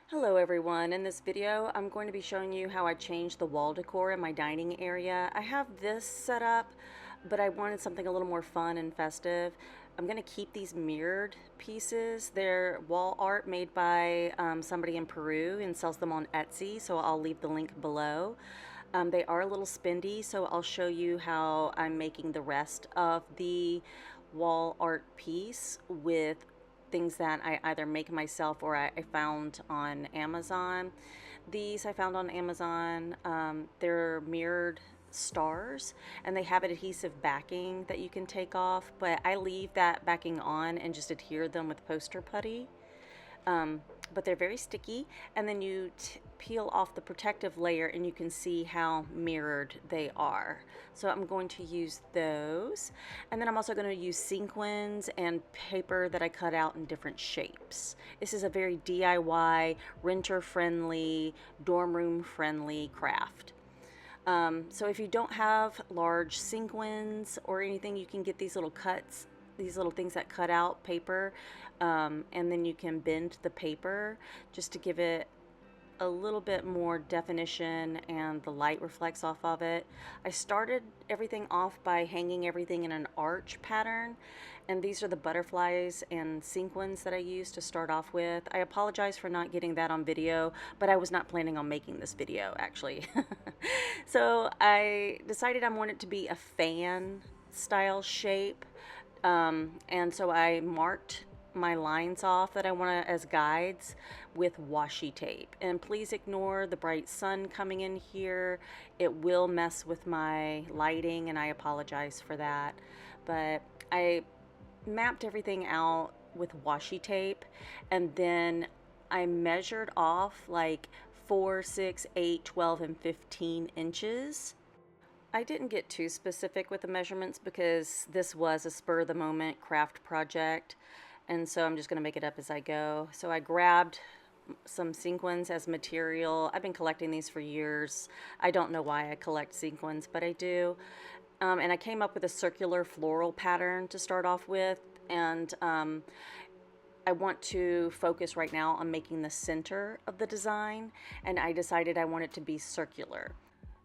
Hello everyone, in this video I'm going to be showing you how I changed the wall decor in my dining area. I have this set up, but I wanted something a little more fun and festive. I'm going to keep these mirrored pieces. They're wall art made by somebody in Peru and sells them on Etsy, so I'll leave the link below. They are a little spendy, so I'll show you how I'm making the rest of the wall art piece with things that I either make myself or I found on Amazon. These I found on Amazon. They're mirrored stars and they have an adhesive backing that you can take off, but I leave that backing on and just adhere them with poster putty. But they're very sticky, and then you peel off the protective layer and you can see how mirrored they are. So I'm going to use those, and then I'm also going to use sequins and paper that I cut out in different shapes. This is a very DIY, renter friendly, dorm room friendly craft. So if you don't have large sequins or anything, you can get these little cuts, these little things that cut out paper, and then you can bend the paper just to give it a little bit more definition and the light reflects off of it. I started everything off by hanging everything in an arch pattern, and these are the butterflies and sequins that I used to start off with. I apologize for not getting that on video, but I was not planning on making this video actually. So I decided I want it to be a fan style shape, and so I marked my lines off that I want as guides with washi tape. And please ignore the bright sun coming in here. It will mess with my lighting and I apologize for that. But I mapped everything out with washi tape, and then I measured off like 4, 6, 8, 12, and 15 inches. I didn't get too specific with the measurements because this was a spur of the moment craft project, and so I'm just going to make it up as I go. So I grabbed some sequins as material. I've been collecting these for years. I don't know why I collect sequins, but I do. And I came up with a circular floral pattern to start off with, and I want to focus right now on making the center of the design, and I decided I want it to be circular.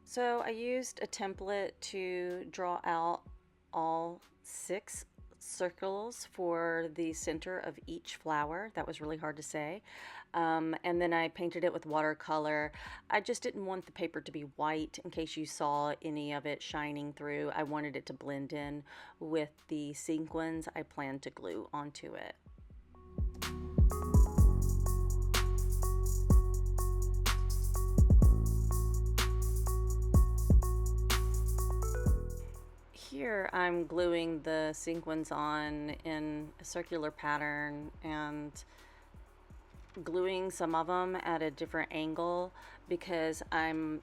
So I used a template to draw out all 6 circles for the center of each flower. That was really hard to say. And then I painted it with watercolor. I just didn't want the paper to be white in case you saw any of it shining through. I wanted it to blend in with the sequins I planned to glue onto it. Here I'm gluing the sequins on in a circular pattern and gluing some of them at a different angle because I'm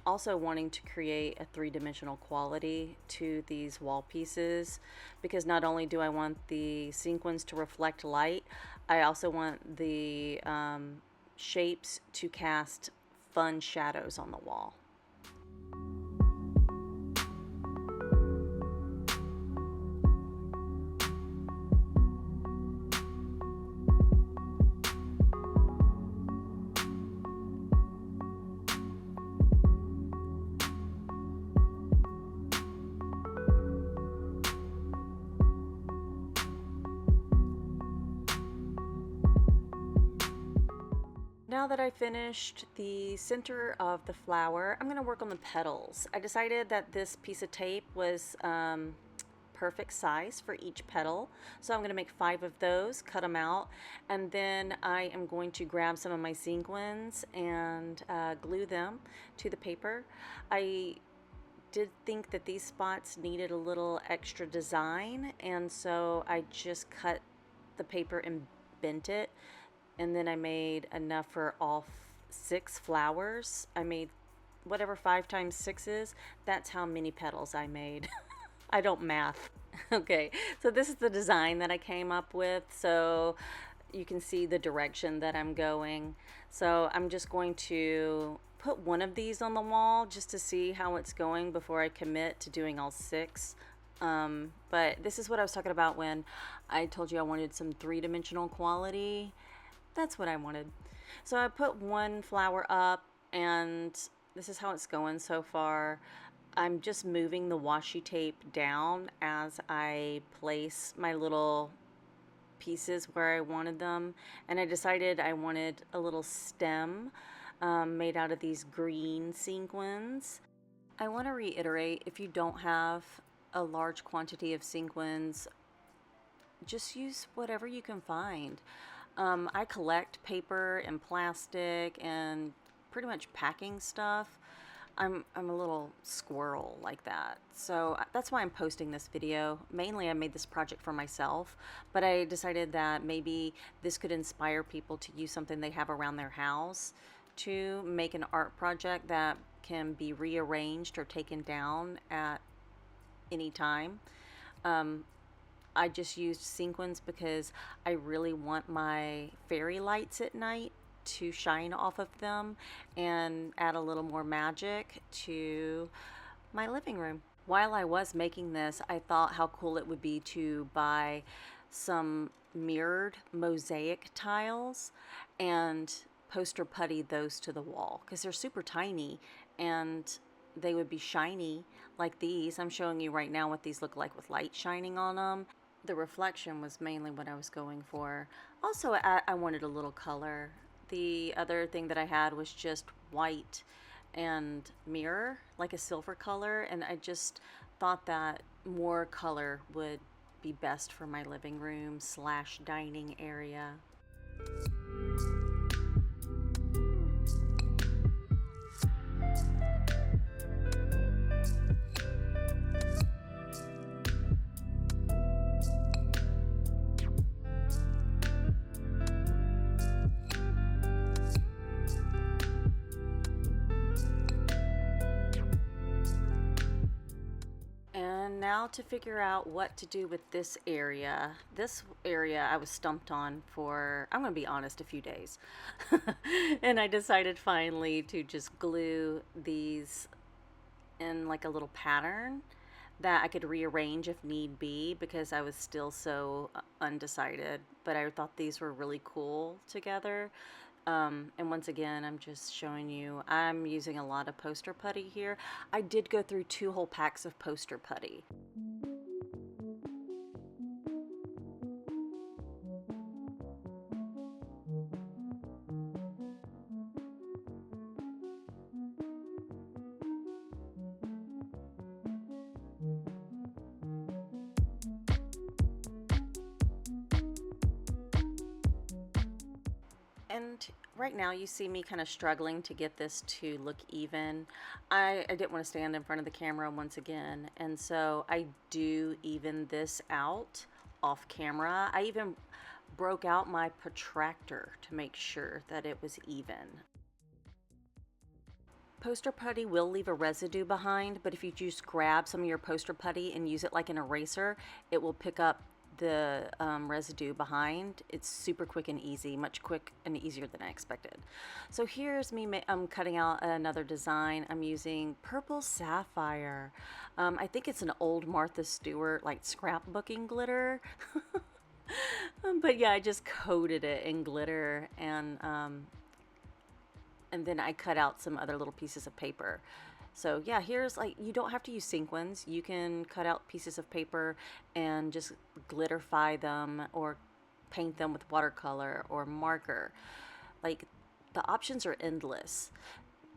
also wanting to create a 3-dimensional quality to these wall pieces, because not only do I want the sequins to reflect light, I also want the shapes to cast fun shadows on the wall. Now that I finished the center of the flower, I'm going to work on the petals. I decided that this piece of tape was perfect size for each petal, so I'm going to make 5 of those, cut them out, and then I am going to grab some of my sequins and glue them to the paper. I did think that these spots needed a little extra design, and so I just cut the paper and bent it, and then I made enough for all 6 flowers. I made whatever 5 times 6 is. That's how many petals I made. I don't math. Okay, so this is the design that I came up with, so you can see the direction that I'm going. So I'm just going to put one of these on the wall just to see how it's going before I commit to doing all 6. But this is what I was talking about when I told you I wanted some 3-dimensional quality. That's what I wanted. So I put one flower up, and this is how it's going so far. I'm just moving the washi tape down as I place my little pieces where I wanted them, and I decided I wanted a little stem made out of these green sequins. I want to reiterate, if you don't have a large quantity of sequins, just use whatever you can find. I collect paper and plastic and pretty much packing stuff. I'm a little squirrel like that. So that's why I'm posting this video. Mainly I made this project for myself, but I decided that maybe this could inspire people to use something they have around their house to make an art project that can be rearranged or taken down at any time. I just used sequins because I really want my fairy lights at night to shine off of them and add a little more magic to my living room. While I was making this, I thought how cool it would be to buy some mirrored mosaic tiles and poster putty those to the wall because they're super tiny and they would be shiny like these. I'm showing you right now what these look like with light shining on them. The reflection was mainly what I was going for. Also, I wanted a little color. The other thing that I had was just white and mirror, like a silver color, and I just thought that more color would be best for my living room slash dining area. And now to figure out what to do with this area. This area I was stumped on for, I'm going to be honest, a few days. And I decided finally to just glue these in like a little pattern that I could rearrange if need be because I was still so undecided. But I thought these were really cool together. And once again, I'm just showing you, I'm using a lot of poster putty here. I did go through 2 whole packs of poster putty. And right now you see me kind of struggling to get this to look even. I didn't want to stand in front of the camera once again, and so I do even this out off camera. I even broke out my protractor to make sure that it was even. Poster putty will leave a residue behind, but if you just grab some of your poster putty and use it like an eraser, it will pick up the residue behind. It's super quick and easy, much quick and easier than I expected. So here's me cutting out another design. I'm using purple sapphire. I think it's an old Martha Stewart like scrapbooking glitter. But yeah, I just coated it in glitter and then I cut out some other little pieces of paper. So yeah, here's like, you don't have to use sequins. You can cut out pieces of paper and just glitterify them or paint them with watercolor or marker. Like, the options are endless.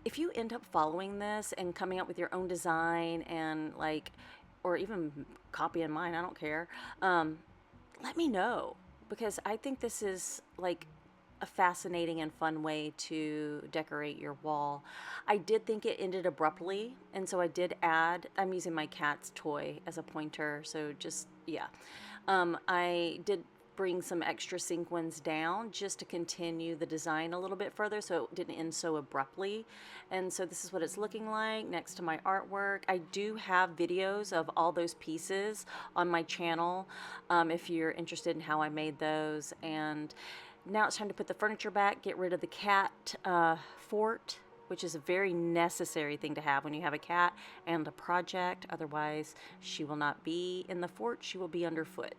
If you end up following this and coming up with your own design and like, or even copying mine, I don't care, let me know, because I think this is like a fascinating and fun way to decorate your wall. I did think it ended abruptly, and so I did add, I'm using my cat's toy as a pointer, so just, yeah. I did bring some extra sequins down just to continue the design a little bit further so it didn't end so abruptly. And so this is what it's looking like next to my artwork. I do have videos of all those pieces on my channel if you're interested in how I made those. And now it's time to put the furniture back, get rid of the cat fort, which is a very necessary thing to have when you have a cat and a project. Otherwise, she will not be in the fort, she will be underfoot.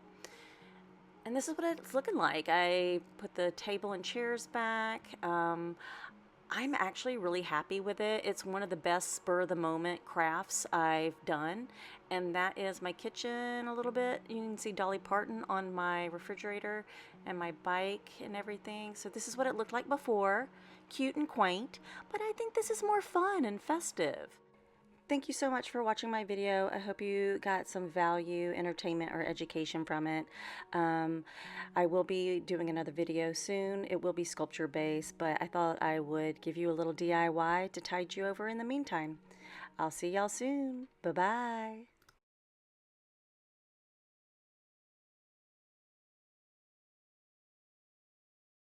And this is what it's looking like. I put the table and chairs back. I'm actually really happy with it. It's one of the best spur of the moment crafts I've done. And that is my kitchen a little bit. You can see Dolly Parton on my refrigerator and my bike and everything. So this is what it looked like before. Cute and quaint, but I think this is more fun and festive. Thank you so much for watching my video. I hope you got some value, entertainment, or education from it. I will be doing another video soon. It will be sculpture based, but I thought I would give you a little DIY to tide you over in the meantime. I'll see y'all soon. Bye-bye.